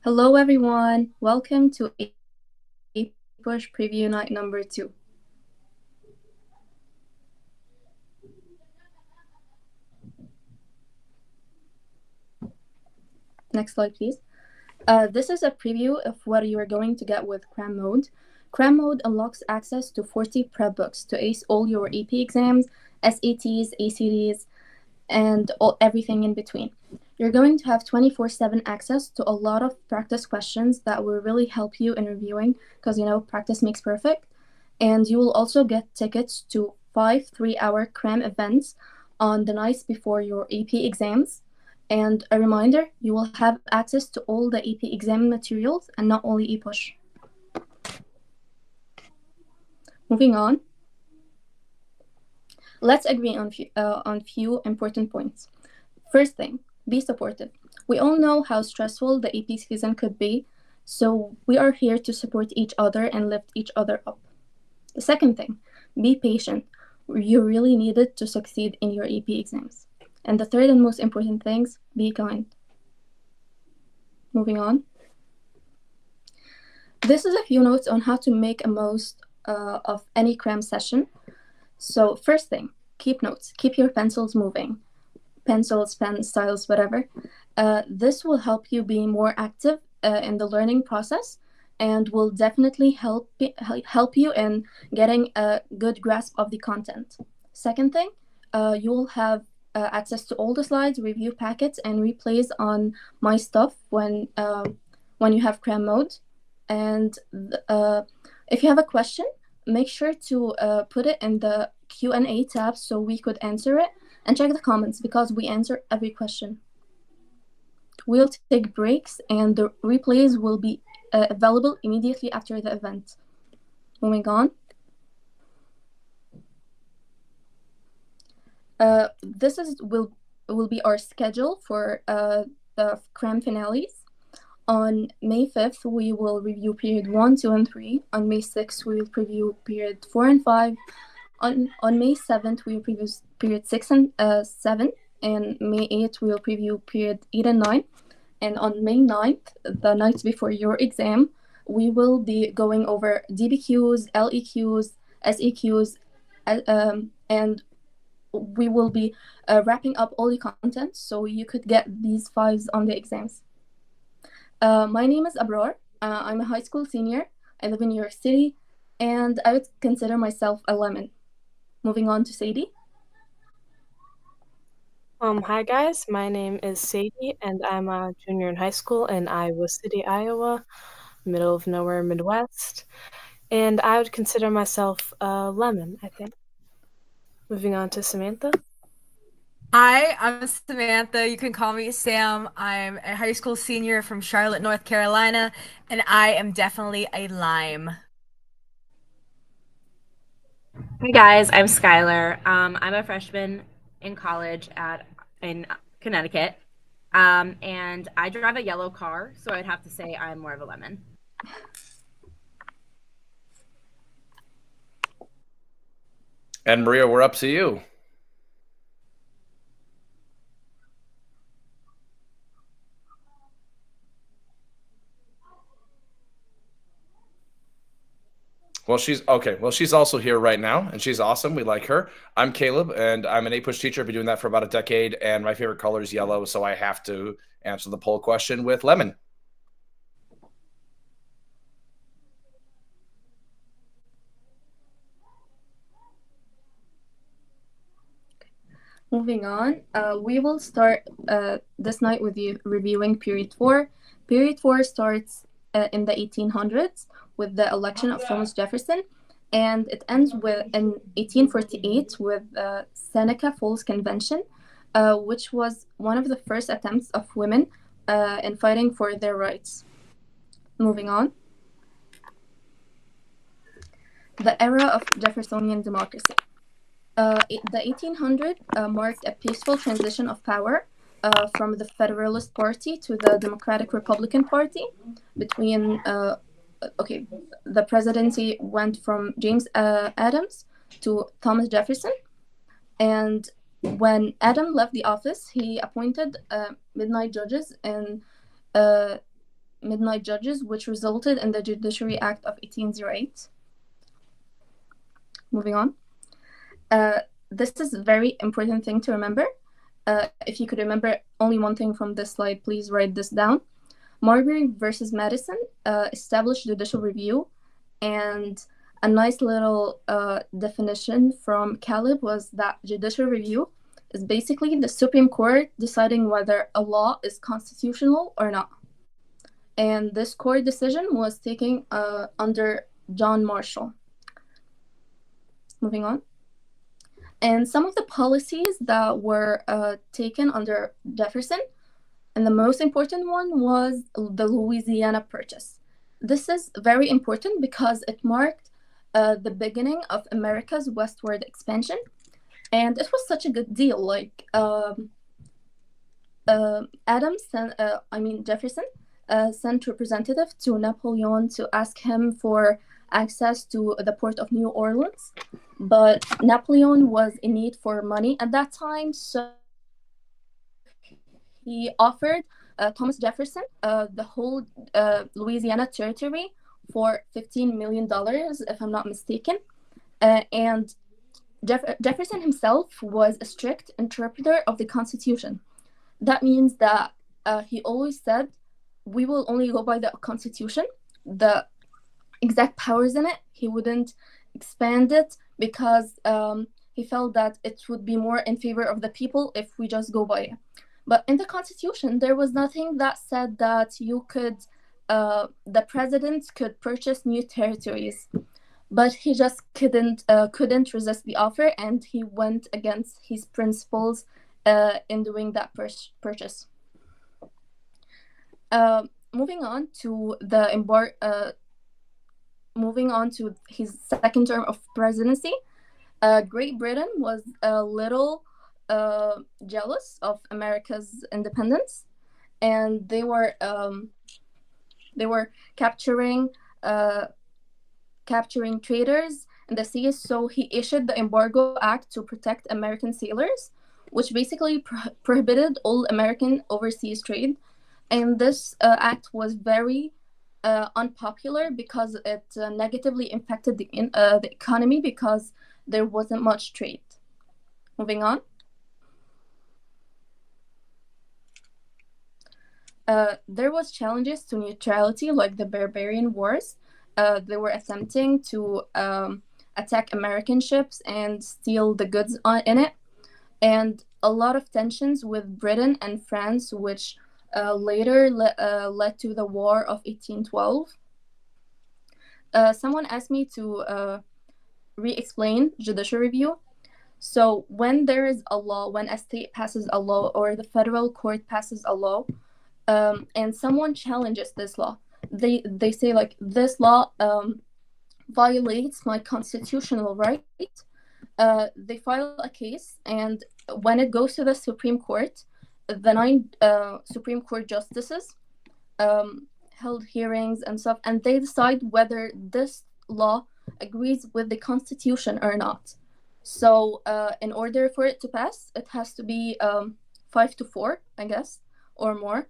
Hello, everyone. Welcome to APUSH Preview Night number 2. Next slide, please. This is a preview of what you are going to get with Cram Mode. Cram Mode unlocks access to 40 prep books to ace all your AP exams, SATs, ACTs, and everything in between. You're going to have 24/7 access to a lot of practice questions that will really help you in reviewing because, practice makes perfect. And you will also get tickets to 5 3-hour cram events on the nights before your AP exams. And a reminder, you will have access to all the AP exam materials and not only APUSH. Moving on. Let's agree on few important points. First thing, be supportive. We all know how stressful the AP season could be, so we are here to support each other and lift each other up. The second thing, be patient. You really need it to succeed in your AP exams. And the third and most important things, be kind. Moving on. This is a few notes on how to make a most of any cram session. So first thing, keep notes. Keep your pencils moving. Pencils, pens, styles, whatever. This will help you be more active in the learning process and will definitely help you in getting a good grasp of the content. Second thing, you will have access to all the slides, review packets, and replays on my stuff when you have cram mode. And if you have a question, make sure to put it in the Q&A tab so we could answer it, and check the comments because we answer every question. We'll take breaks and the replays will be available immediately after the event. Moving on. This will be our schedule for the cram finales. On May 5th, we will review period 1, 2, and 3. On May 6th, we will preview period 4 and 5. On May 7th, we will preview period 6 and 7. And May 8th, we will preview period 8 and 9. And on May 9th, the night before your exam, we will be going over DBQs, LEQs, SEQs, and we will be wrapping up all the content so you could get these 5s on the exams. My name is Abrar. I'm a high school senior. I live in New York City, and I would consider myself a lemon. Moving on to Sadie. Hi guys, my name is Sadie, and I'm a junior in high school in Iowa City, Iowa, middle of nowhere, Midwest. And I would consider myself a lemon, I think. Moving on to Samantha. Hi, I'm Samantha. You can call me Sam. I'm a high school senior from Charlotte, North Carolina, and I am definitely a lime. Hey guys, I'm Skylar. I'm a freshman in college in Connecticut, and I drive a yellow car, so I'd have to say I'm more of a lemon. And Maria, we're up to you. Well, she's also here right now, and she's awesome. We like her. I'm Caleb, and I'm an APUSH teacher. I've been doing that for about a decade, and my favorite color is yellow, so I have to answer the poll question with lemon. Moving on, we will start this night with you reviewing period 4. Period 4 starts in the 1800s with the election of Thomas Jefferson, and it ends in 1848 with the Seneca Falls Convention, which was one of the first attempts of women in fighting for their rights. Moving on. The era of Jeffersonian Democracy. The 1800s marked a peaceful transition of power from the Federalist Party to the Democratic Republican Party. The presidency went from James Adams to Thomas Jefferson. And when Adam left the office, he appointed midnight judges in midnight judges, which resulted in the Judiciary Act of 1808. Moving on. This is a very important thing to remember. If you could remember only one thing from this slide, please write this down. Marbury versus Madison established judicial review, and a nice little definition from Caleb was that judicial review is basically the Supreme Court deciding whether a law is constitutional or not. And this court decision was taken under John Marshall. Moving on. And some of the policies that were taken under Jefferson, and the most important one was the Louisiana Purchase. This is very important because it marked the beginning of America's westward expansion, and it was such a good deal. Like Jefferson sent representative to Napoleon to ask him for access to the port of New Orleans, but Napoleon was in need for money at that time, so he offered Thomas Jefferson the whole Louisiana territory for $15 million, if I'm not mistaken. And Jefferson himself was a strict interpreter of the Constitution. That means that he always said, we will only go by the Constitution. The exact powers in it, he wouldn't expand it because he felt that it would be more in favor of the people if we just go by it. But in the Constitution, there was nothing that said that you could, the president could purchase new territories. But he just couldn't resist the offer, and he went against his principles in doing that purchase. Moving on to his second term of presidency, Great Britain was a little jealous of America's independence, and they were capturing traders in the seas. So he issued the Embargo Act to protect American sailors, which basically prohibited all American overseas trade. And this act was very unpopular because it negatively impacted the economy because there wasn't much trade. Moving on. There was challenges to neutrality, like the Barbarian Wars. They were attempting to attack American ships and steal the goods in it. And a lot of tensions with Britain and France, which later led to the War of 1812. Someone asked me to re-explain judicial review. So when there is a law, when a state passes a law or the federal court passes a law, and someone challenges this law, they say, like, this law violates my constitutional right. They file a case, and when it goes to the Supreme Court, the 9 Supreme Court justices held hearings and stuff, and they decide whether this law agrees with the Constitution or not. So in order for it to pass, it has to be 5-4, I guess, or more.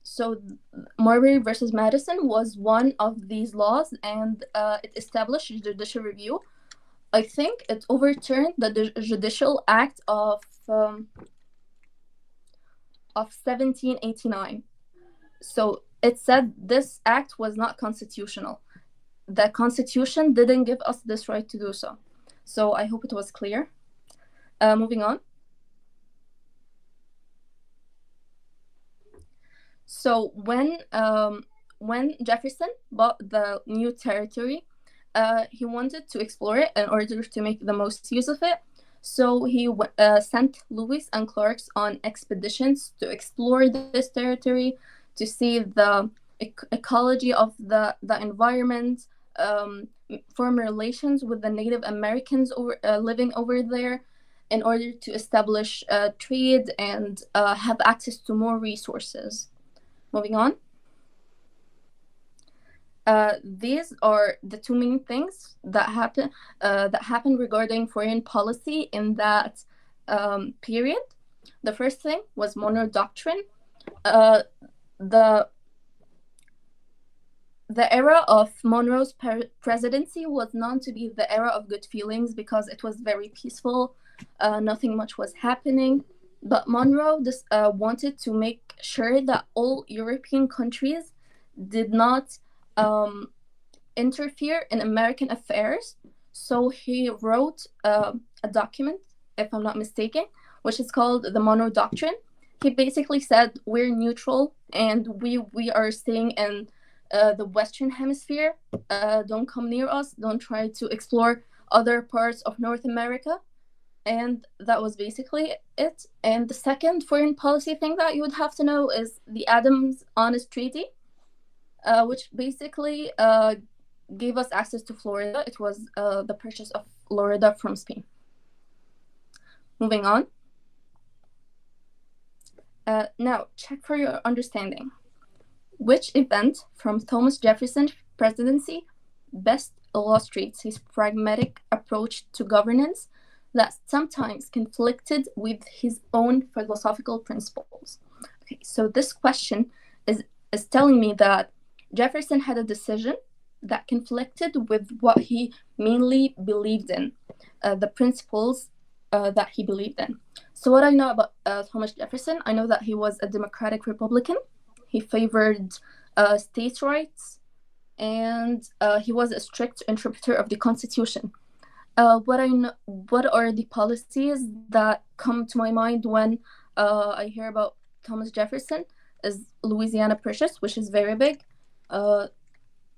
So Marbury versus Madison was one of these laws, and it established judicial review. I think it overturned the Judicial Act of 1789. So it said this act was not constitutional. The Constitution didn't give us this right to do so. So I hope it was clear. Moving on. So when Jefferson bought the new territory, he wanted to explore it in order to make the most use of it. So he sent Lewis and Clark on expeditions to explore this territory, to see the ecology of the environment, form relations with the Native Americans living over there, in order to establish trade and have access to more resources. Moving on. These are the two main things that happened regarding foreign policy in that period. The first thing was Monroe Doctrine. The the era of Monroe's presidency was known to be the era of good feelings because it was very peaceful. Nothing much was happening. But Monroe wanted to make sure that all European countries did not interfere in American affairs. So he wrote a document, if I'm not mistaken, which is called the Monroe Doctrine. He basically said we're neutral and we are staying in the Western Hemisphere. Don't come near us. Don't try to explore other parts of North America. And that was basically it. And the second foreign policy thing that you would have to know is the Adams-Honest Treaty, which basically gave us access to Florida. It was the purchase of Florida from Spain. Moving on. Now, check for your understanding. Which event from Thomas Jefferson's presidency best illustrates his pragmatic approach to governance that sometimes conflicted with his own philosophical principles? Okay, so this question is telling me that Jefferson had a decision that conflicted with what he mainly believed in, the principles that he believed in. So what I know about Thomas Jefferson, I know that he was a Democratic Republican. He favored states' rights, and he was a strict interpreter of the Constitution. What are the policies that come to my mind when I hear about Thomas Jefferson is Louisiana Purchase, which is very big. I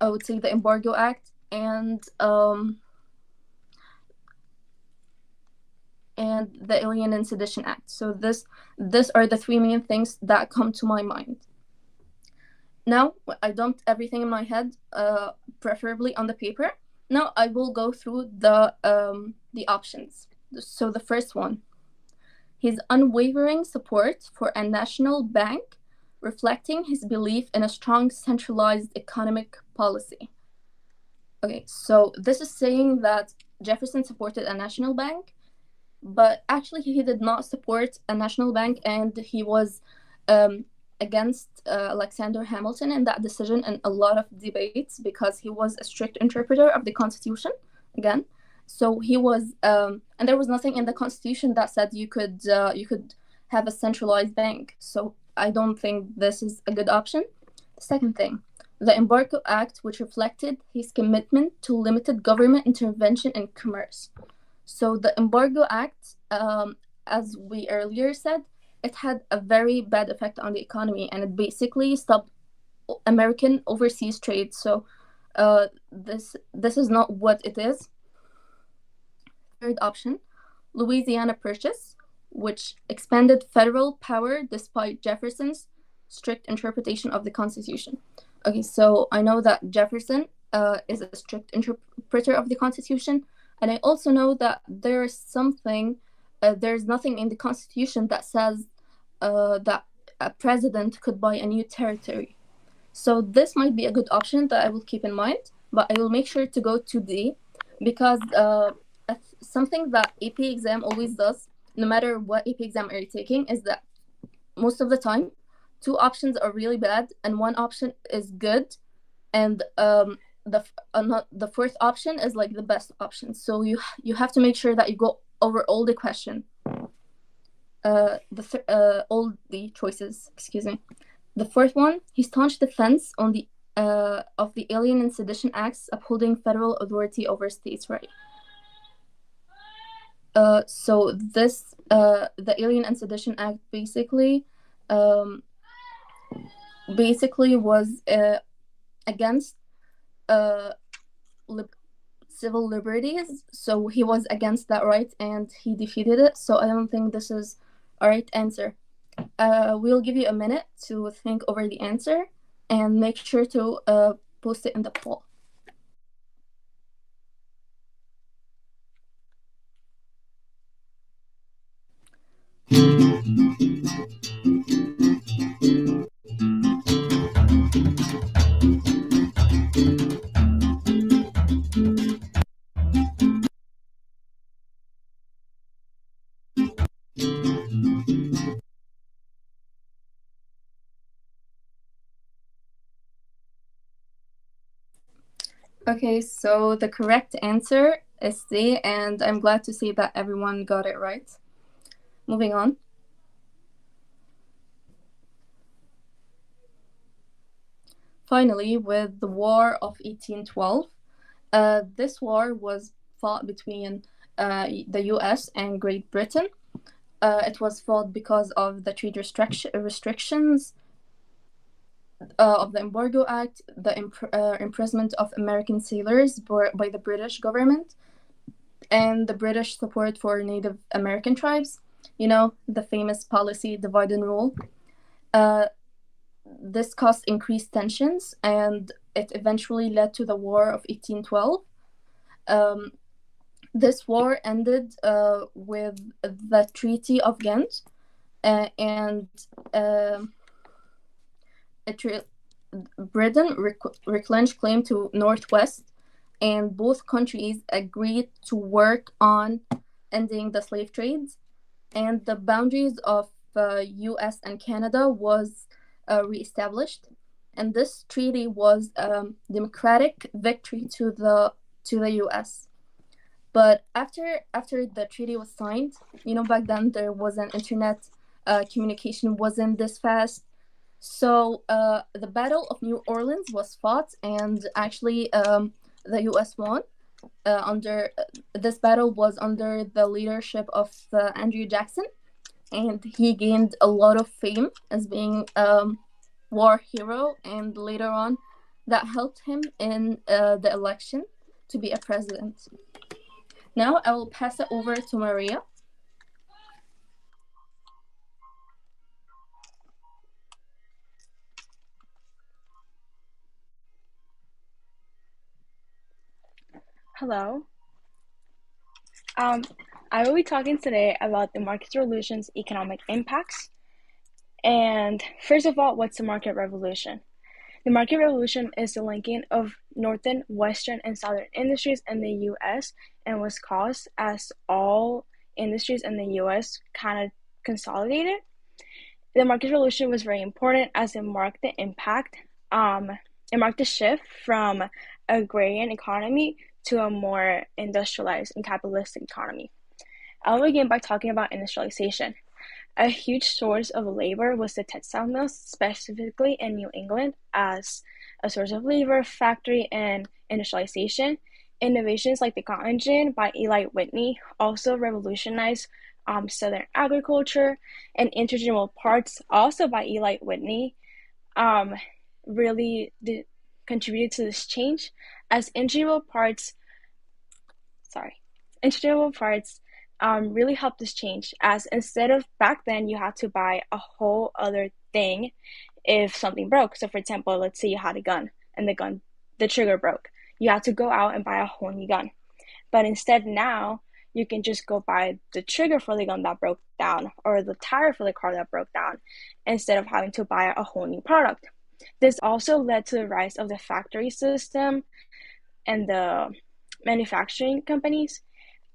would say the Embargo Act and the Alien and Sedition Act. So this are the three main things that come to my mind. Now, I dumped everything in my head, preferably on the paper. Now I will go through the options. So the first one, his unwavering support for a national bank, reflecting his belief in a strong centralized economic policy. Okay, so this is saying that Jefferson supported a national bank, but actually he did not support a national bank, and he was against Alexander Hamilton in that decision in a lot of debates because he was a strict interpreter of the Constitution again. So he was, and there was nothing in the Constitution that said you could have a centralized bank. So I don't think this is a good option. Second thing, the Embargo Act, which reflected his commitment to limited government intervention in commerce. So the Embargo Act, as we earlier said, it had a very bad effect on the economy, and it basically stopped American overseas trade. So this is not what it is. Third option, Louisiana Purchase, which expanded federal power despite Jefferson's strict interpretation of the Constitution. Okay, so I know that Jefferson is a strict interpreter of the Constitution, and I also know that there's nothing in the Constitution that says that a president could buy a new territory. So this might be a good option that I will keep in mind, but I will make sure to go to D, because something that AP exam always does, no matter what AP exam are you taking, is that most of the time, two options are really bad and one option is good, and the fourth option is like the best option. So you have to make sure that you go over all the question, all the choices. Excuse me. The fourth one, his staunch defense on the of the Alien and Sedition Acts, upholding federal authority over states' rights. So this the Alien and Sedition Act basically was against civil liberties. So he was against that right and he defeated it. So I don't think this is a right answer. We'll give you a minute to think over the answer and make sure to post it in the poll. Okay, so the correct answer is C, and I'm glad to see that everyone got it right. Moving on. Finally, with the War of 1812, this war was fought between the US and Great Britain. It was fought because of the trade restrictions of the Embargo Act, the imprisonment of American sailors by the British government, and the British support for Native American tribes. You know, the famous policy divide and rule. This caused increased tensions, and it eventually led to the War of 1812. This war ended with the Treaty of Ghent, and Britain reclaimed claim to Northwest, and both countries agreed to work on ending the slave trades, and the boundaries of U.S. and Canada was reestablished, and this treaty was a democratic victory to the U.S. But after the treaty was signed, you know, back then there wasn't internet, communication wasn't this fast. So the Battle of New Orleans was fought, and actually the U.S. won. Under this battle was under the leadership of Andrew Jackson, and he gained a lot of fame as being war hero, and later on that helped him in the election to be a president. Now I will pass it over to Maria. Hello. I will be talking today about the market revolution's economic impacts. And first of all, what's the market revolution? The market revolution is the linking of northern, western, and southern industries in the U.S. and was caused as all industries in the U.S. kind of consolidated. The market revolution was very important as it marked the impact. It marked the shift from agrarian economy to a more industrialized and capitalistic economy. I'll begin by talking about industrialization. A huge source of labor was the textile mills, specifically in New England, as a source of labor, factory, and industrialization. Innovations like the cotton gin by Eli Whitney also revolutionized Southern agriculture, and interchangeable parts, also by Eli Whitney, really contributed to this change, as interchangeable parts really helped this change, as instead of back then you had to buy a whole other thing if something broke. So for example, let's say you had a gun and the trigger broke. You had to go out and buy a whole new gun. But instead now, you can just go buy the trigger for the gun that broke down or the tire for the car that broke down instead of having to buy a whole new product. This also led to the rise of the factory system and the manufacturing companies,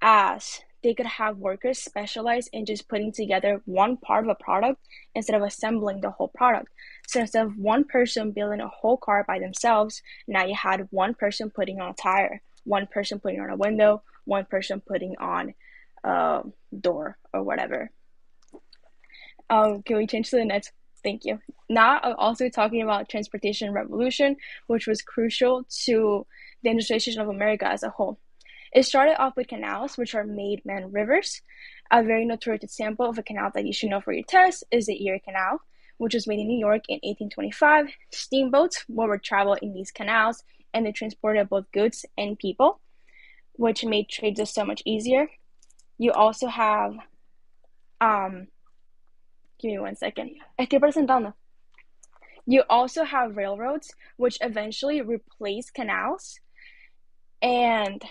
as they could have workers specialize in just putting together one part of a product instead of assembling the whole product. So instead of one person building a whole car by themselves, now you had one person putting on a tire, one person putting on a window, one person putting on a door or whatever. Can we change to the next? Thank you. Now I'm also talking about transportation revolution, which was crucial to the industrialization of America as a whole. It started off with canals, which are made-man rivers. A very notorious example of a canal that you should know for your test is the Erie Canal, which was made in New York in 1825. Steamboats would travel in these canals, and they transported both goods and people, which made trade just so much easier. You also have, give me 1 second. Estoy presentando. You also have railroads, which eventually replaced canals, and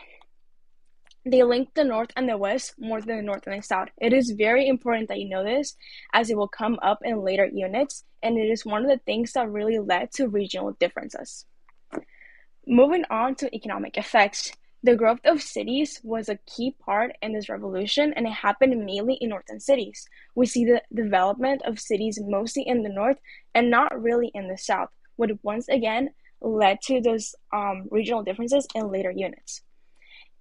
they link the North and the West more than the North and the South. It is very important that you know this, as it will come up in later units, and it is one of the things that really led to regional differences. Moving on to economic effects, the growth of cities was a key part in this revolution, and it happened mainly in northern cities. We see the development of cities mostly in the north and not really in the south, which once again led to those regional differences in later units.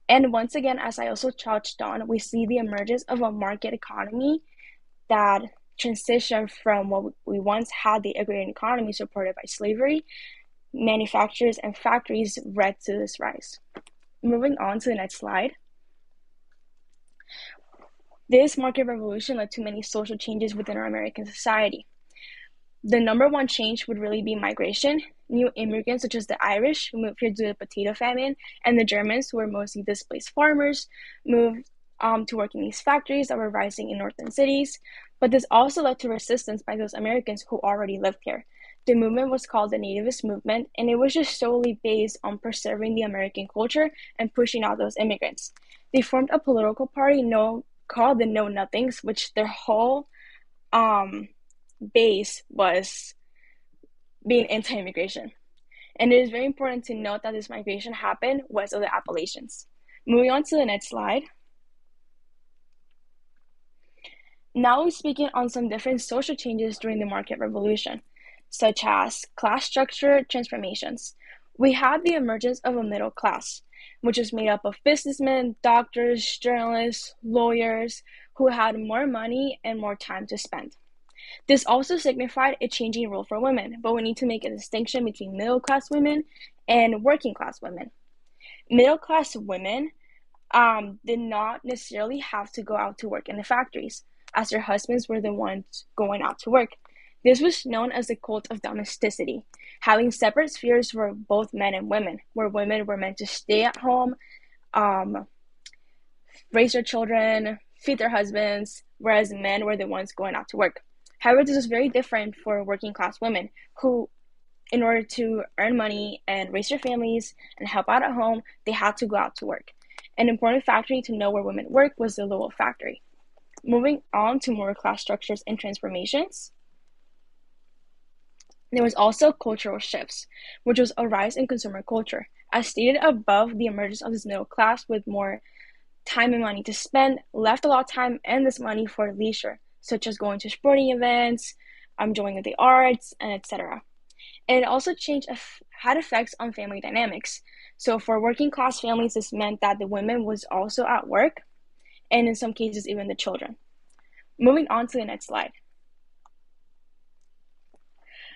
And once again, as I also touched on, we see the emergence of a market economy that transitioned from what we once had, the agrarian economy supported by slavery. Manufacturers and factories led to this rise. Moving on to the next slide. This market revolution led to many social changes within our American society. The number one change would really be migration. New immigrants, such as the Irish, who moved here due to the potato famine, and the Germans, who were mostly displaced farmers, moved to work in these factories that were rising in northern cities. But this also led to resistance by those Americans who already lived here. The movement was called the Nativist Movement, and it was just solely based on preserving the American culture and pushing out those immigrants. They formed a political party called the Know Nothings, which their whole base was being anti-immigration. And it is very important to note that this migration happened west of the Appalachians. Moving on to the next slide. Now we're speaking on some different social changes during the market revolution, such as class structure transformations. We had the emergence of a middle class, which was made up of businessmen, doctors, journalists, lawyers, who had more money and more time to spend. This also signified a changing role for women, but we need to make a distinction between middle-class women and working-class women. Middle-class women did not necessarily have to go out to work in the factories, as their husbands were the ones going out to work. This was known as the cult of domesticity, having separate spheres for both men and women, where women were meant to stay at home, raise their children, feed their husbands, whereas men were the ones going out to work. However, this was very different for working class women who, in order to earn money and raise their families and help out at home, they had to go out to work. An important factory to know where women work was the Lowell factory. Moving on to more class structures and transformations. There was also cultural shifts, which was a rise in consumer culture. As stated above, the emergence of this middle class with more time and money to spend left a lot of time and this money for leisure, such as going to sporting events, joining the arts, and etc. And it also had effects on family dynamics. So for working class families, this meant that the women was also at work, and in some cases, even the children. Moving on to the next slide.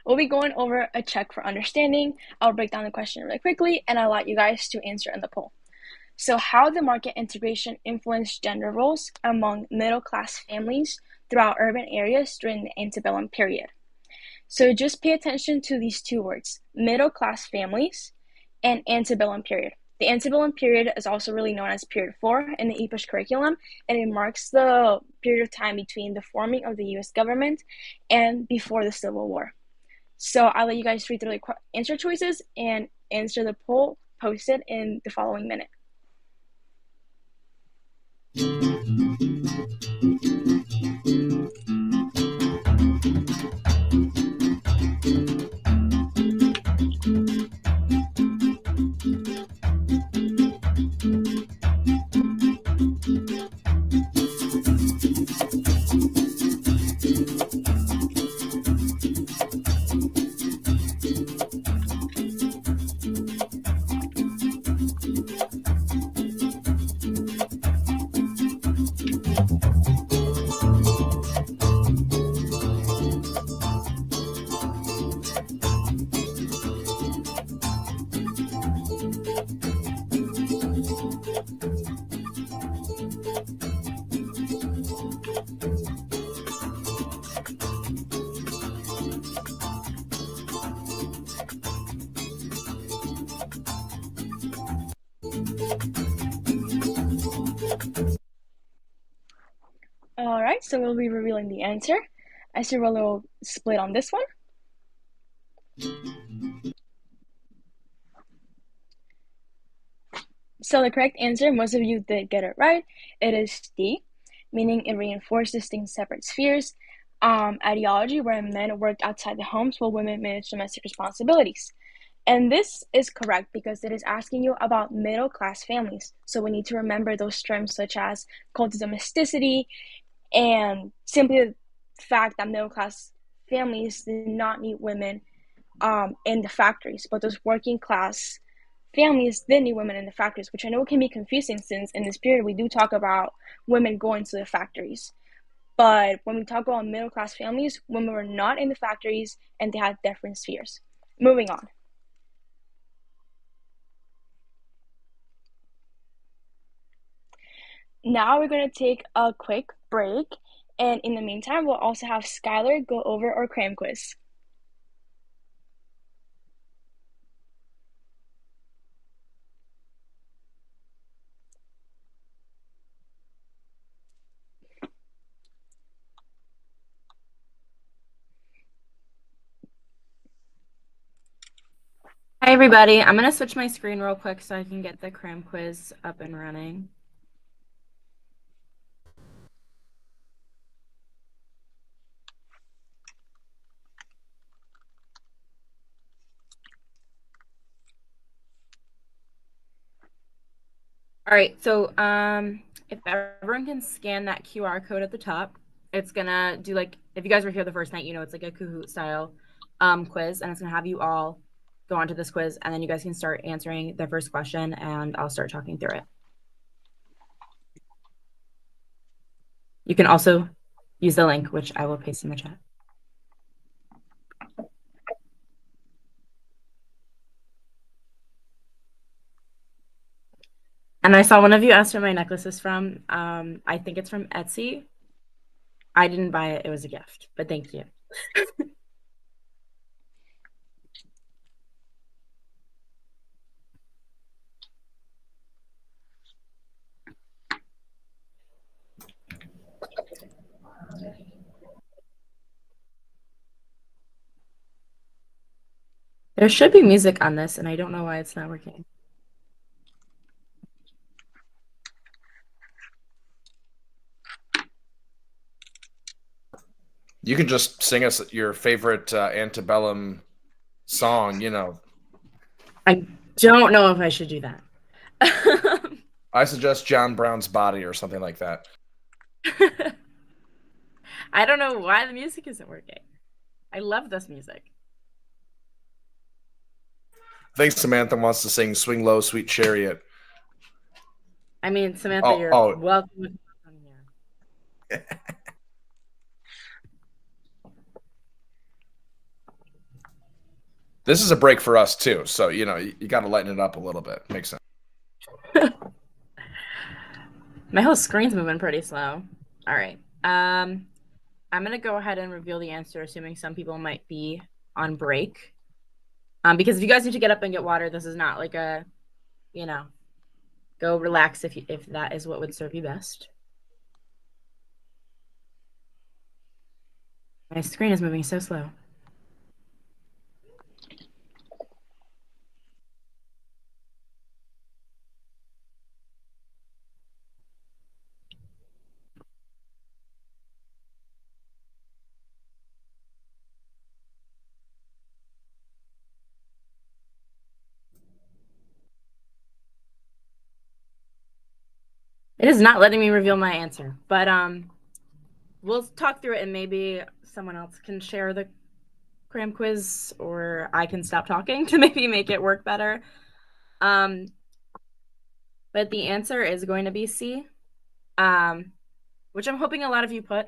We'll be going over a check for understanding. I'll break down the question really quickly, and I'll allow you guys to answer in the poll. So how the market integration influenced gender roles among middle-class families throughout urban areas during the antebellum period. So just pay attention to these two words, middle-class families and antebellum period. The antebellum period is also really known as period 4 in the APUSH curriculum, and it marks the period of time between the forming of the U.S. government and before the Civil War. So I'll let you guys read through the answer choices and answer the poll posted in the following minute. All right, so we'll be revealing the answer. I see we're a little split on this one. So the correct answer, most of you did get it right. It is D, meaning it reinforced distinct separate spheres. Ideology where men worked outside the homes while women managed domestic responsibilities. And this is correct because it is asking you about middle-class families. So we need to remember those terms such as cult of domesticity and simply the fact that middle-class families did not need women in the factories, but those working class families did need women in the factories, which I know can be confusing since in this period we do talk about women going to the factories. But when we talk about middle class families, women were not in the factories and they had different spheres. Moving on. Now we're going to take a quick break, and in the meantime, we'll also have Skylar go over our cram quiz. Hi, everybody. I'm going to switch my screen real quick so I can get the cram quiz up and running. All right, so if everyone can scan that QR code at the top, it's gonna do like, if you guys were here the first night, you know, it's like a Kahoot style quiz, and it's gonna have you all go onto this quiz, and then you guys can start answering the first question, and I'll start talking through it. You can also use the link, which I will paste in the chat. And I saw one of you asked where my necklace is from. I think it's from Etsy. I didn't buy it. It was a gift, but thank you. There should be music on this, and I don't know why it's not working. You can just sing us your favorite antebellum song, you know. I don't know if I should do that. I suggest John Brown's Body or something like that. I don't know why the music isn't working. I love this music. I think Samantha wants to sing Swing Low, Sweet Chariot. I mean, Samantha, you're welcome. This is a break for us too, so you know you got to lighten it up a little bit. Makes sense. My whole screen's moving pretty slow. All right. I'm gonna go ahead and reveal the answer, assuming some people might be on break. Because if you guys need to get up and get water, this is not like a, you know, go relax if that is what would serve you best. My screen is moving so slow. It is not letting me reveal my answer, but we'll talk through it, and maybe someone else can share the cram quiz, or I can stop talking to maybe make it work better. But the answer is going to be C, which I'm hoping a lot of you put.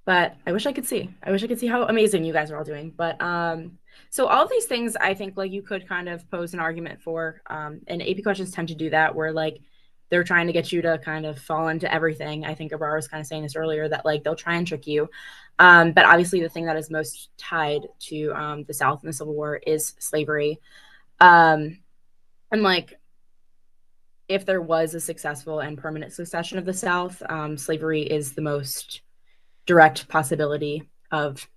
But I wish I could see. I wish I could see how amazing you guys are all doing. But so all of these things, I think, like, you could kind of pose an argument for, and AP questions tend to do that, where like they're trying to get you to kind of fall into everything. I think Aurora was kind of saying this earlier, that like they'll try and trick you. But obviously the thing that is most tied to the South and the Civil War is slavery. And like, if there was a successful and permanent succession of the South, slavery is the most direct possibility of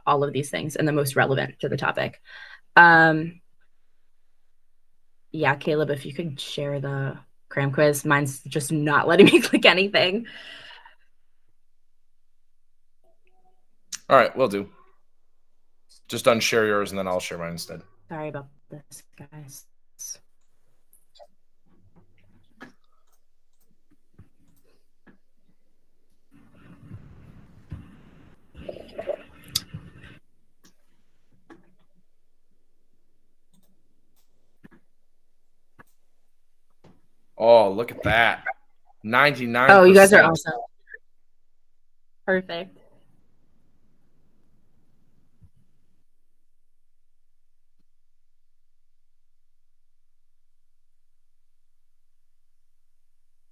all of these things and the most relevant to the topic. Yeah, Caleb, if you could share the cram quiz. Mine's just not letting me click anything. All right, will do. Just unshare yours and then I'll share mine instead. Sorry about this, guys. Oh, look at that. 99%. Oh, you guys are awesome. Perfect.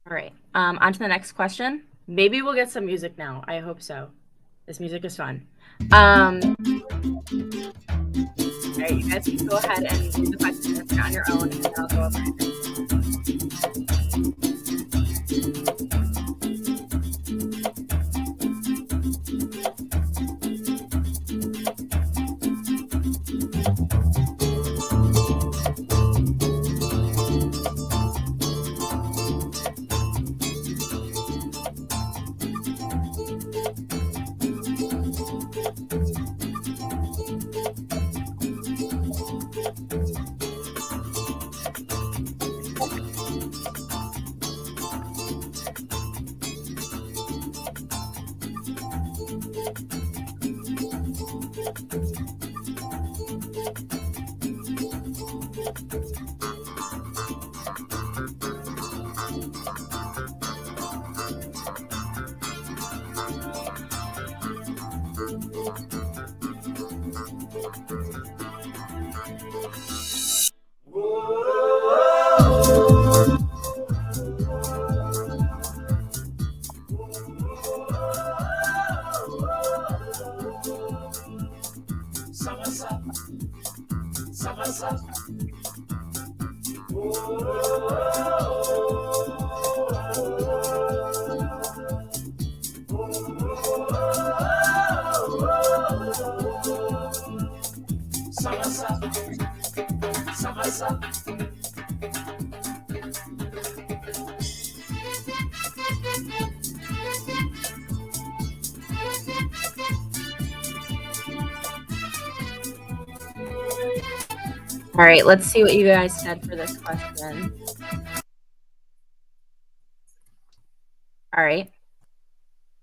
All right. On to the next question. Maybe we'll get some music now. I hope so. This music is fun. All right, you guys can go ahead and read the question on your own, and I'll go over it. All right, let's see what you guys said for this question. All right.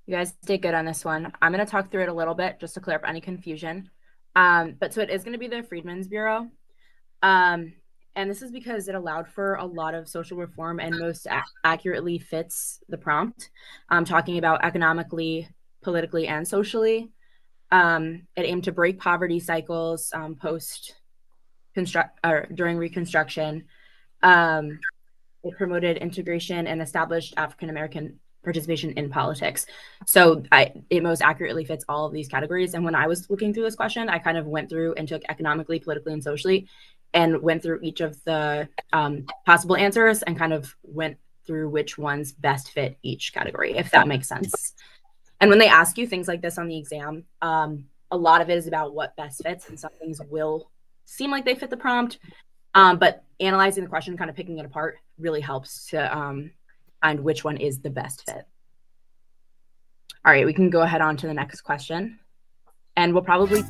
You guys did good on this one. I'm going to talk through it a little bit just to clear up any confusion. But so it is going to be the Freedmen's Bureau. And this is because it allowed for a lot of social reform and most accurately fits the prompt. Talking about economically, politically, and socially. It aimed to break poverty cycles during Reconstruction. It promoted integration and established African American participation in politics. So it most accurately fits all of these categories. And when I was looking through this question, I kind of went through and took economically, politically, and socially, and went through each of the possible answers and kind of went through which ones best fit each category, if that makes sense. And when they ask you things like this on the exam, a lot of it is about what best fits, and some things will seem like they fit the prompt, but analyzing the question, kind of picking it apart, really helps to find which one is the best fit. All right, we can go ahead on to the next question, and we'll probably...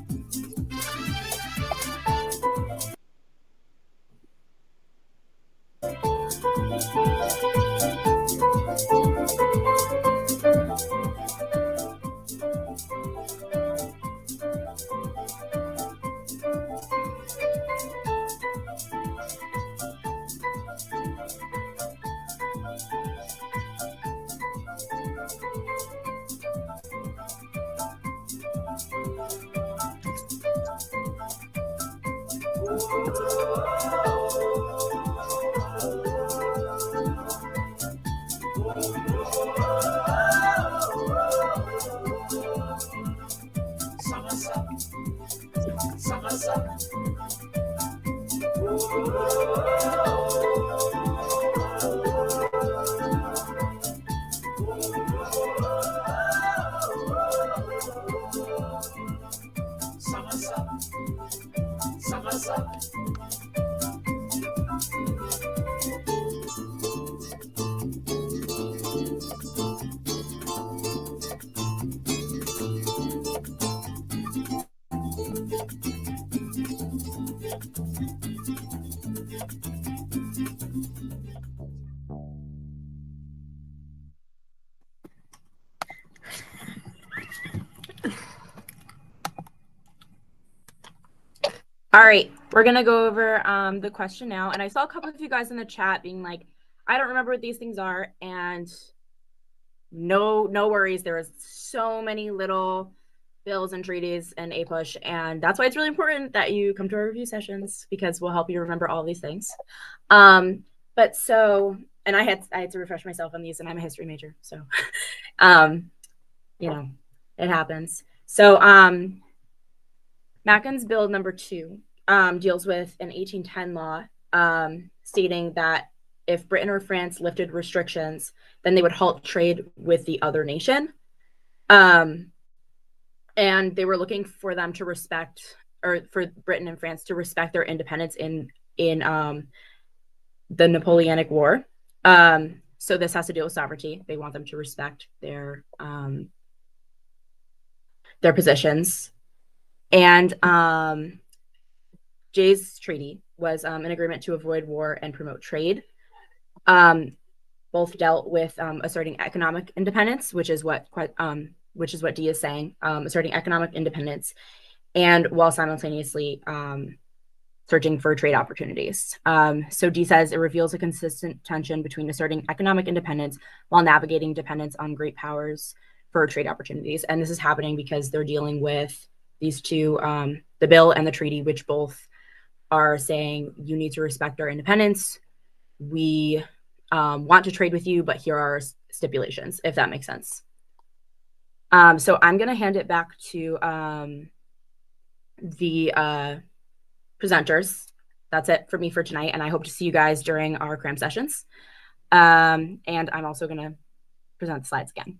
All right, we're going to go over the question now. And I saw a couple of you guys in the chat being like, I don't remember what these things are, and no worries. There was so many little bills and treaties and APUSH, and that's why it's really important that you come to our review sessions, because we'll help you remember all these things. But so, and I had to refresh myself on these, and I'm a history major, so you know, it happens. So Macken's Bill number 2 deals with an 1810 law stating that if Britain or France lifted restrictions, then they would halt trade with the other nation. And they were looking for them to respect, or for Britain and France to respect their independence in the Napoleonic War. So this has to deal with sovereignty. They want them to respect their positions. And Jay's treaty was an agreement to avoid war and promote trade. Both dealt with asserting economic independence, which is what Dee is saying, asserting economic independence, and while simultaneously searching for trade opportunities. So Dee says it reveals a consistent tension between asserting economic independence while navigating dependence on great powers for trade opportunities. And this is happening because they're dealing with these two, the bill and the treaty, which both are saying you need to respect our independence. We want to trade with you, but here are stipulations, if that makes sense. So I'm going to hand it back to the presenters. That's it for me for tonight, and I hope to see you guys during our cram sessions. And I'm also going to present the slides again.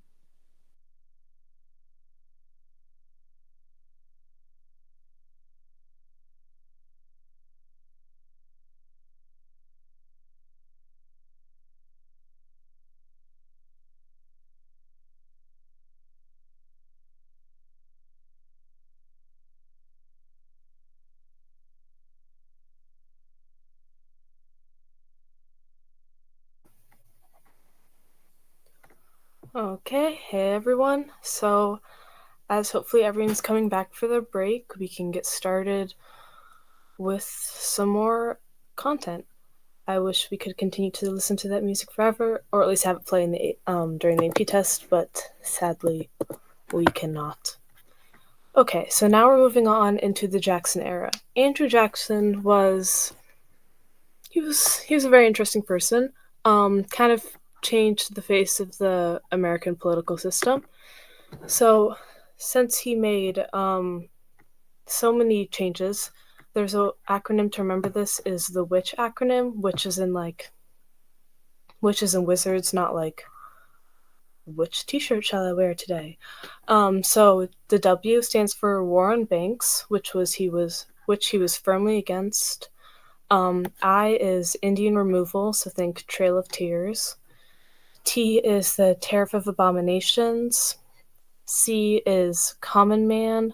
Okay, hey everyone. So, as hopefully everyone's coming back for their break, we can get started with some more content. I wish we could continue to listen to that music forever, or at least have it play in the during the AP test, but sadly, we cannot. Okay, so now we're moving on into the Jackson era. Andrew Jackson was a very interesting person. Kind of changed the face of the American political system. So, since he made so many changes, there's an acronym to remember. This is the WITCH acronym, which is in witches and wizards, not like which t-shirt shall I wear today. So the W stands for War on Banks, which he was firmly against. I is Indian removal, so think Trail of Tears. T is the Tariff of Abominations. C is Common Man,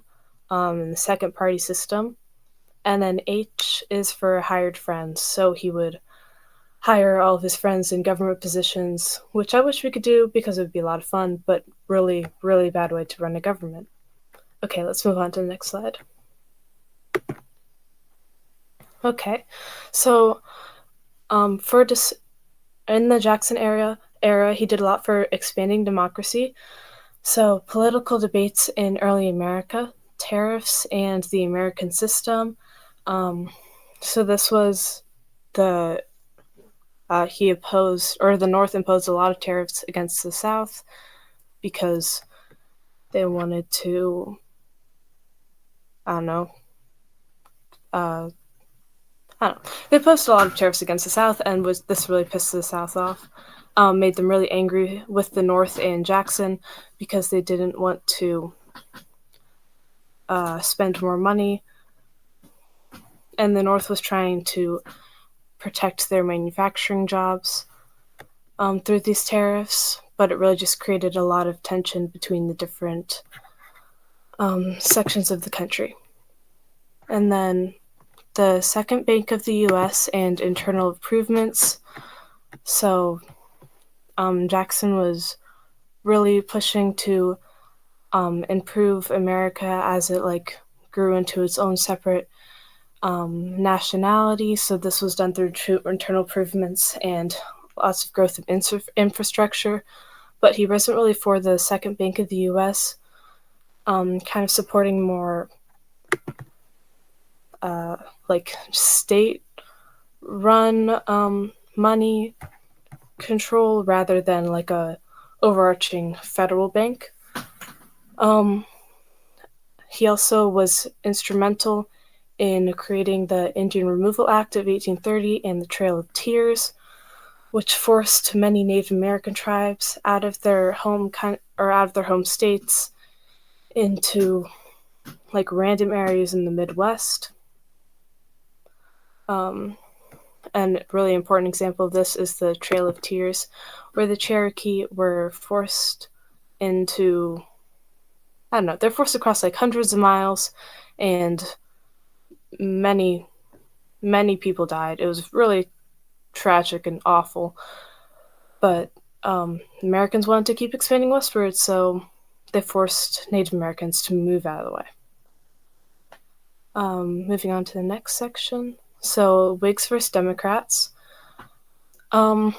and the Second Party System. And then H is for Hired Friends, so he would hire all of his friends in government positions, which I wish we could do because it would be a lot of fun, but really, really bad way to run a government. Okay, let's move on to the next slide. Okay, so in the Jackson era, he did a lot for expanding democracy. So political debates in early America, tariffs, and the American system. So this was he opposed, or the North imposed a lot of tariffs against the South because they wanted to, they posed a lot of tariffs against the South, and this really pissed the South off. Made them really angry with the North and Jackson because they didn't want to spend more money, and the North was trying to protect their manufacturing jobs through these tariffs, but it really just created a lot of tension between the different sections of the country. And then the Second Bank of the U.S. and internal improvements. So Jackson was really pushing to improve America as it grew into its own separate nationality. So this was done through internal improvements and lots of growth of infrastructure, but he wasn't really for the second bank of the U.S., kind of supporting more like state-run money control rather than like a overarching federal bank. He also was instrumental in creating the Indian Removal Act of 1830 and the Trail of Tears, which forced many Native American tribes out of their home states into like random areas in the Midwest. And a really important example of this is the Trail of Tears, where the Cherokee were forced into, they're forced across like hundreds of miles, and many people died. It was really tragic and awful. But Americans wanted to keep expanding westward, so they forced Native Americans to move out of the way. Moving on to the next section. So, Whigs versus Democrats. There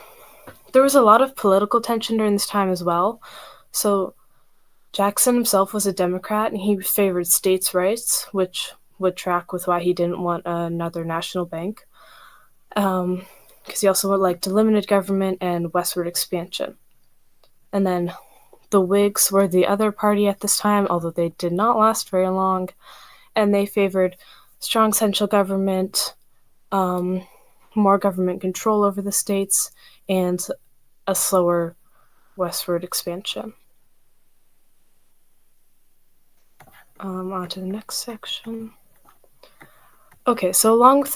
was a lot of political tension during this time as well. So, Jackson himself was a Democrat, and he favored states' rights, which would track with why he didn't want another national bank. Because he also liked limited government and westward expansion. And then the Whigs were the other party at this time, although they did not last very long, and they favored strong central government, more government control over the states, and a slower westward expansion. On to the next section. Okay, so along with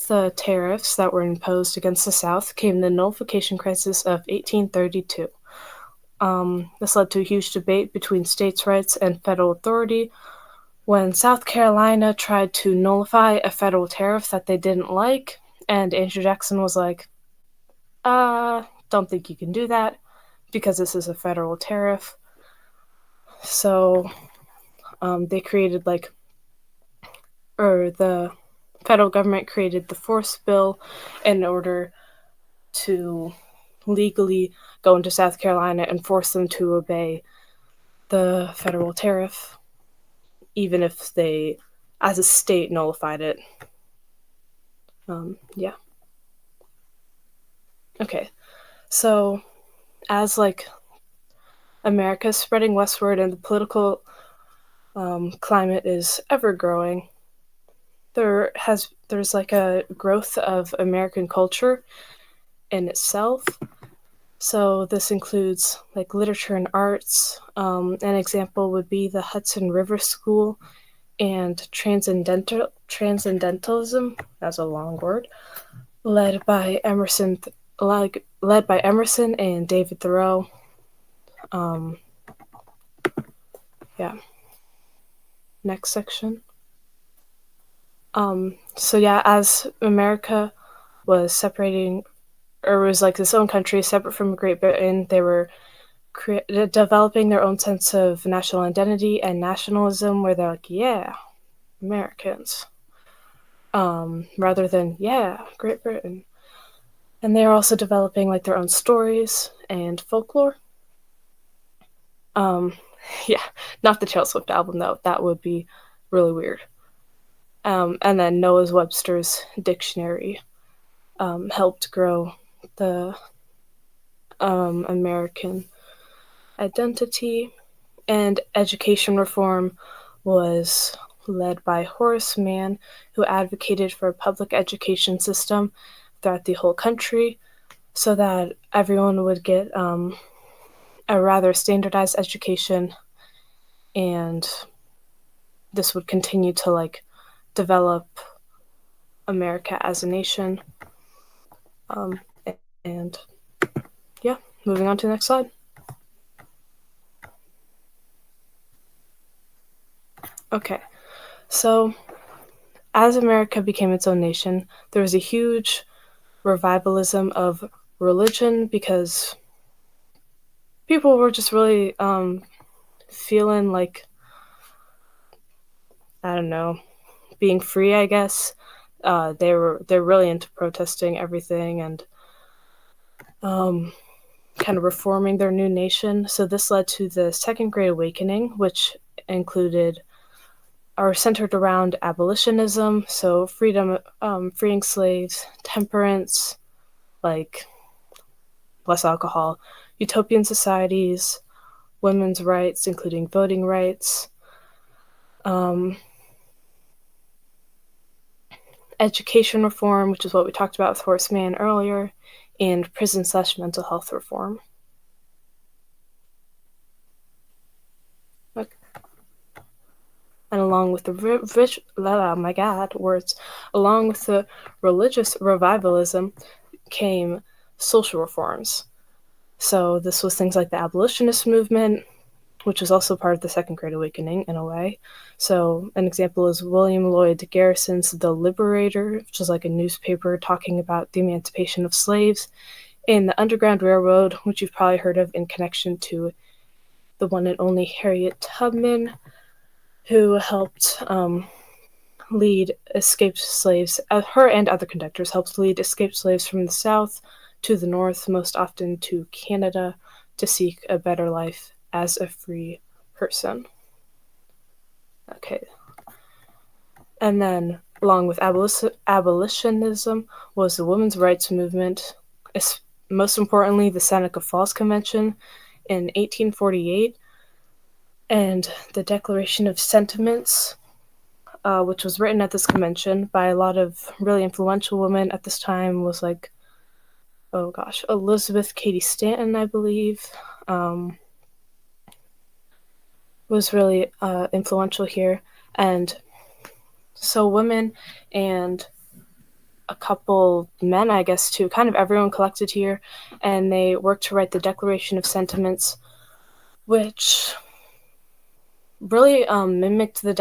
the tariffs that were imposed against the South came the Nullification Crisis of 1832. This led to a huge debate between states' rights and federal authority when South Carolina tried to nullify a federal tariff that they didn't like, and Andrew Jackson was like, don't think you can do that because this is a federal tariff. So they created the federal government created the Force Bill in order to legally go into South Carolina and force them to obey the federal tariff, even if they, as a state, nullified it. Yeah. Okay. So, as America's spreading westward and the political climate is ever growing, there's a growth of American culture in itself. So this includes literature and arts. An example would be the Hudson River School and transcendentalism. That's a long word. Led by Emerson and David Thoreau. Yeah. Next section. As America was separating, or was its own country separate from Great Britain, they were developing their own sense of national identity and nationalism, where they're yeah, Americans, rather than Great Britain. And they're also developing their own stories and folklore. Not the Taylor Swift album though. That would be really weird. And then Noah Webster's dictionary helped grow the American identity, and education reform was led by Horace Mann, who advocated for a public education system throughout the whole country so that everyone would get a rather standardized education, and this would continue to develop America as a nation. Moving on to the next slide. Okay, so as America became its own nation, there was a huge revivalism of religion because people were just really feeling being free, I guess. They're really into protesting everything, and kind of reforming their new nation. So this led to the Second Great Awakening, which included or centered around abolitionism, so freedom, freeing slaves, temperance, like less alcohol, utopian societies, women's rights, including voting rights, education reform, which is what we talked about with Horace Mann earlier, and prison/mental health reform. And along with the along with the religious revivalism came social reforms. So this was things like the abolitionist movement, which was also part of the Second Great Awakening in a way. So an example is William Lloyd Garrison's The Liberator, which is like a newspaper talking about the emancipation of slaves, and the Underground Railroad, which you've probably heard of in connection to the one and only Harriet Tubman, who helped lead escaped slaves, her and other conductors helped lead escaped slaves from the South to the North, most often to Canada, to seek a better life as a free person. Okay. And then, along with abolitionism, was the women's rights movement, most importantly, the Seneca Falls Convention in 1848, and the Declaration of Sentiments, which was written at this convention by a lot of really influential women at this time, was like, Elizabeth Cady Stanton, I believe, was really influential here. And so women and a couple men, I guess, too, kind of everyone collected here, and they worked to write the Declaration of Sentiments, which really mimicked the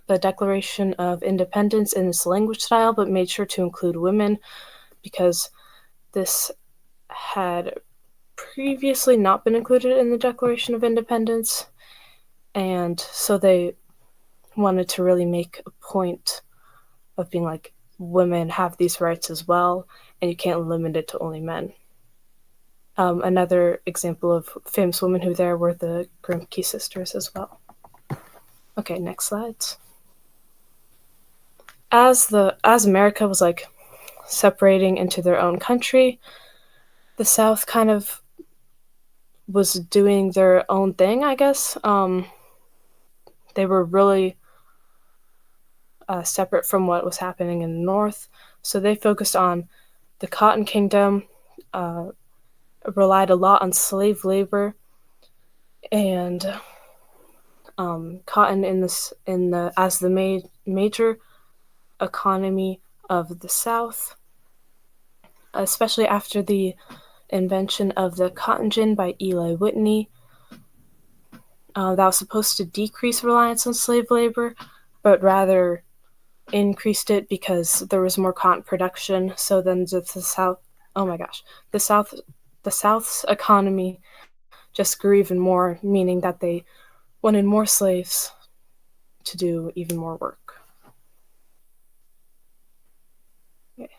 Declaration of Independence in its language style, but made sure to include women, because this had previously not been included in the Declaration of Independence, and so they wanted to really make a point of being like, women have these rights as well, and you can't limit it to only men. Another example of famous women who there were the Grimke sisters as well. Okay, next slides. As America was like separating into their own country, the South kind of was doing their own thing, I guess. They were really separate from what was happening in the North, so they focused on the Cotton Kingdom, relied a lot on slave labor, and cotton as the major economy of the South, especially after the invention of the cotton gin by Eli Whitney. That was supposed to decrease reliance on slave labor, but rather increased it because there was more cotton production. So then the South's economy just grew even more, meaning that they wanted more slaves to do even more work. Okay.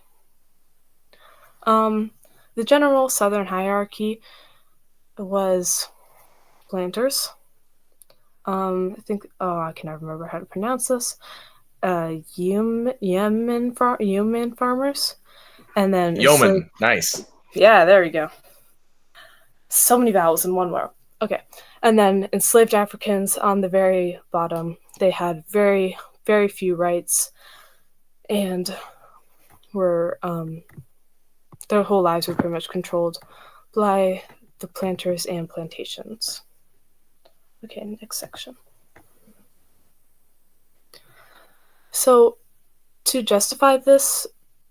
The general Southern hierarchy was planters. I can never remember how to pronounce this. Yeoman farmers, and then yeoman. Nice. Yeah, there you go. So many vowels in one word. Okay, and then enslaved Africans on the very bottom. They had very, very few rights, and were their whole lives were pretty much controlled by the planters and plantations. Okay, next section. So, to justify this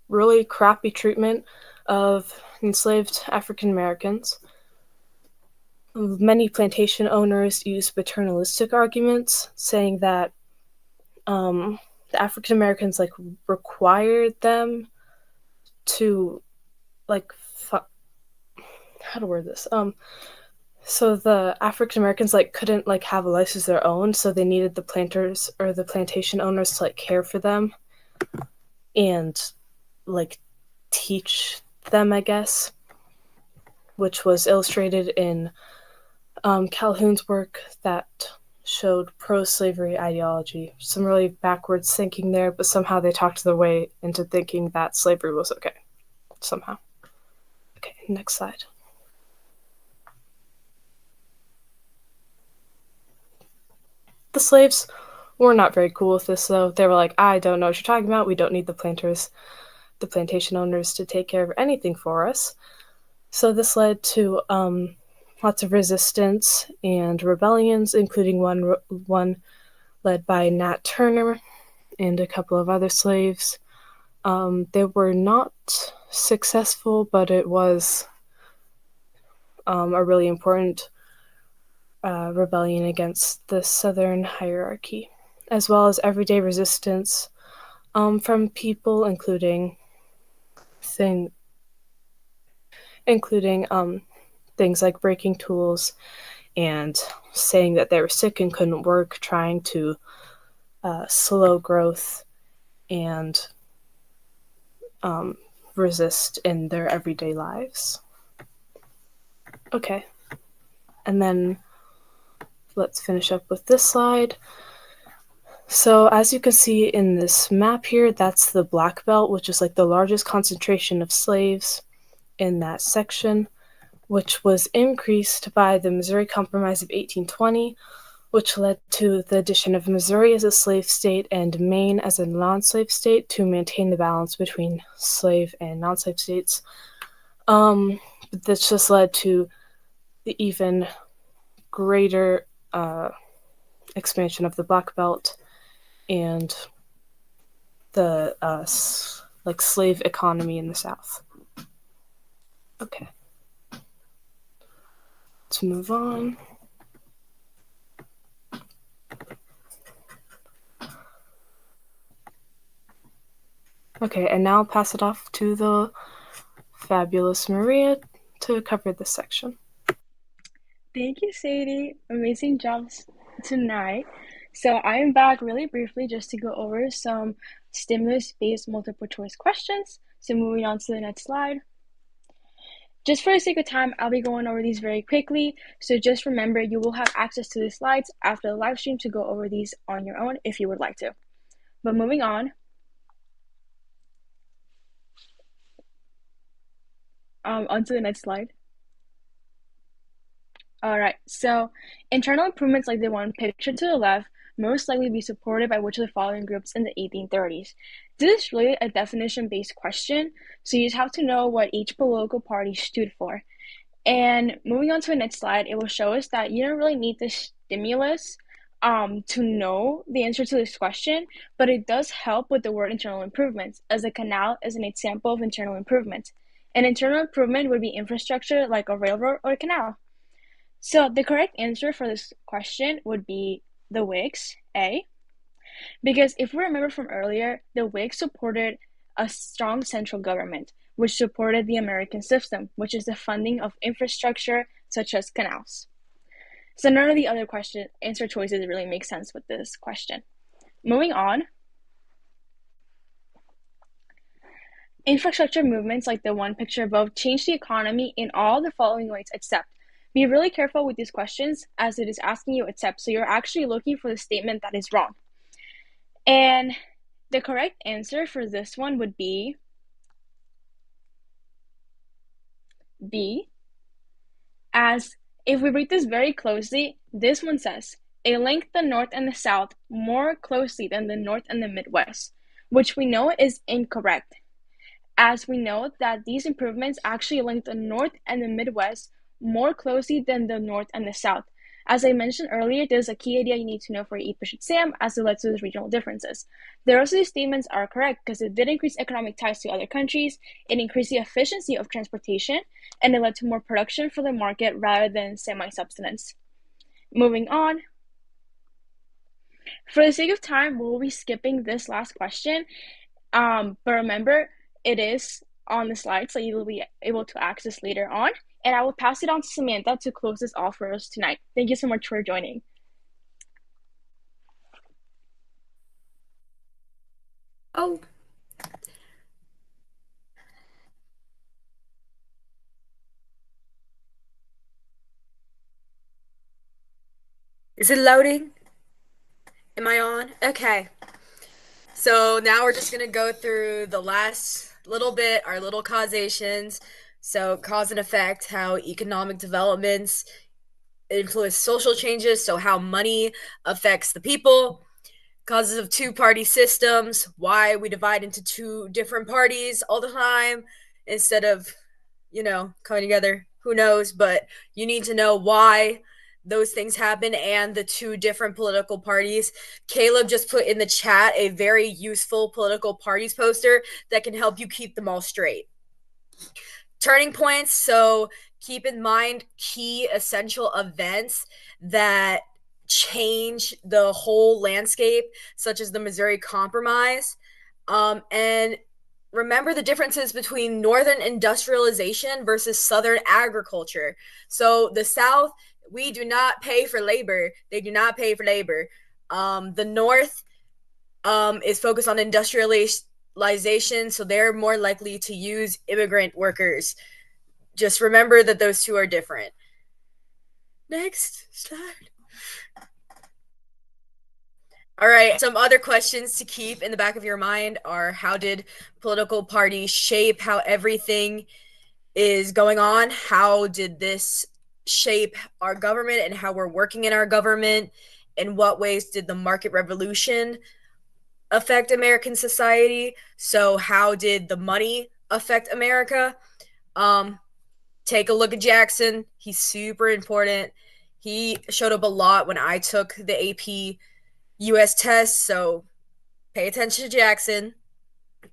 really crappy treatment of enslaved African Americans, many plantation owners use paternalistic arguments, saying that the African Americans required them to how to word this. So the African Americans couldn't have a life of their own, so they needed the planters or the plantation owners to care for them and teach them, I guess. which was illustrated in Calhoun's work that showed pro-slavery ideology. Some really backwards thinking there, but somehow they talked their way into thinking that slavery was okay, somehow. Okay, next slide. The slaves were not very cool with this, though. They were like, I don't know what you're talking about. We don't need the plantation owners to take care of anything for us. So this led to lots of resistance and rebellions, including one led by Nat Turner and a couple of other slaves. They were not successful, but it was a really important rebellion against the Southern hierarchy, as well as everyday resistance from people, including things like breaking tools and saying that they were sick and couldn't work, trying to slow growth and resist in their everyday lives. Okay, and then let's finish up with this slide. So as you can see in this map here, that's the Black Belt, which is like the largest concentration of slaves in that section, which was increased by the Missouri Compromise of 1820, which led to the addition of Missouri as a slave state and Maine as a non-slave state to maintain the balance between slave and non-slave states. This just led to the even greater expansion of the Black Belt and the slave economy in the South. Okay. Let's move on. Okay, and now I'll pass it off to the fabulous Maria to cover this section. Thank you, Sadie. Amazing jobs tonight. So I'm back really briefly just to go over some stimulus-based multiple choice questions. So moving on to the next slide. Just for the sake of time, I'll be going over these very quickly. So just remember, you will have access to the slides after the live stream to go over these on your own if you would like to. But moving on. Onto the next slide. All right, so internal improvements like the one pictured to the left most likely be supported by which of the following groups in the 1830s? This is really a definition-based question, so you just have to know what each political party stood for. And moving on to the next slide, it will show us that you don't really need the stimulus to know the answer to this question, but it does help with the word internal improvements, as a canal is an example of internal improvement. An internal improvement would be infrastructure like a railroad or a canal. So the correct answer for this question would be the Whigs, A. Because if we remember from earlier, the Whigs supported a strong central government, which supported the American system, which is the funding of infrastructure such as canals. So none of the other answer choices really make sense with this question. Moving on. Infrastructure movements like the one picture above change the economy in all the following ways except. Be really careful with these questions as it is asking you except, so you're actually looking for the statement that is wrong. And the correct answer for this one would be B, as if we read this very closely, this one says, it linked the North and the South more closely than the North and the Midwest, which we know is incorrect, as we know that these improvements actually link the North and the Midwest more closely than the North and the South. As I mentioned earlier, there's a key idea you need to know for APUSH exam as it led to these regional differences. The rest of these statements are correct because it did increase economic ties to other countries, it increased the efficiency of transportation, and it led to more production for the market rather than semi-subsistence. Moving on. For the sake of time, we'll be skipping this last question, but remember, it is on the slide, so you will be able to access later on. And I will pass it on to Samantha to close this off for us tonight. Thank you so much for joining. Oh. Is it loading? Am I on? Okay. So now we're just going to go through the last little bit, our little causations. So cause and effect, how economic developments influence social changes, so how money affects the people. Causes of two-party systems, why we divide into two different parties all the time instead of, coming together. Who knows? But you need to know why those things happen and the two different political parties. Caleb just put in the chat a very useful political parties poster that can help you keep them all straight. Turning points, so keep in mind key essential events that change the whole landscape, such as the Missouri Compromise. And remember the differences between northern industrialization versus southern agriculture. So the South, we do not pay for labor. They do not pay for labor. The North is focused on industrialization, so they're more likely to use immigrant workers. Just remember that those two are different. Next slide. All right, some other questions to keep in the back of your mind are, how did political parties shape how everything is going on? How did this shape our government and how we're working in our government? In what ways did the market revolution affect American society? So how did the money affect America? Take a look at Jackson. He's super important. He showed up a lot when I took the AP US test, so pay attention to Jackson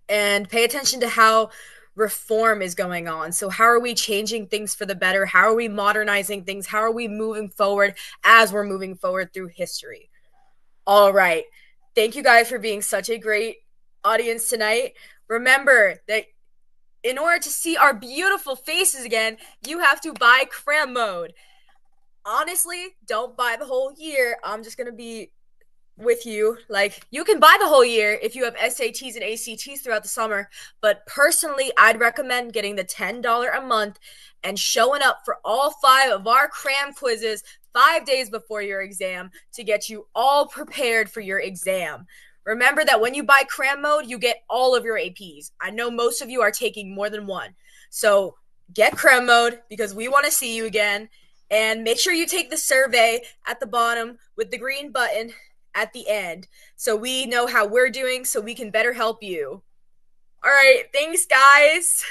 and pay attention to how reform is going on. So how are we changing things for the better? How are we modernizing things? How are we moving forward as we're moving forward through history? All right. Thank you guys for being such a great audience tonight. Remember that in order to see our beautiful faces again, you have to buy Cram Mode. Honestly, don't buy the whole year. I'm just going to be with you. Like, you can buy the whole year if you have SATs and ACTs throughout the summer, but personally, I'd recommend getting the $10 a month and showing up for all 5 of our cram quizzes 5 days before your exam to get you all prepared for your exam. Remember that when you buy Cram Mode, you get all of your APs. I know most of you are taking more than one. So get Cram Mode because we want to see you again. And make sure you take the survey at the bottom with the green button at the end, so we know how we're doing, so we can better help you. All right, thanks, guys.